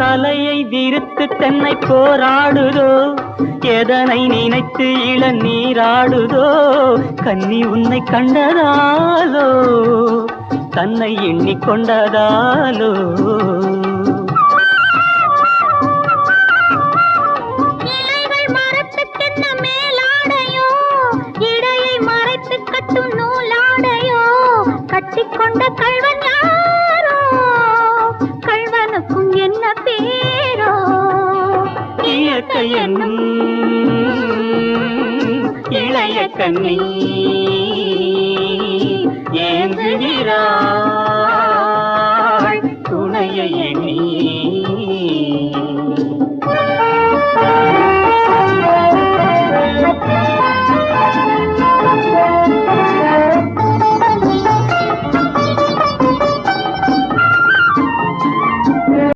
வலையை விரித்து தென்னை போராடுதோ எதனை நினைத்து இளநீராடுதோ கன்னி உன்னை கண்டதாலோ தன்னை எண்ணிக்கொண்டதாலோ இலைகள் மரத்துக்கென்ன மேலாடையோ இடையை மறைத்து கட்டும் நூலாடையோ கட்டிக்கொண்ட கள்வன் யாரோ கள்வனுக்கும் என்ன பேரோ இயற்கை என்னும் இளைய கண்ணி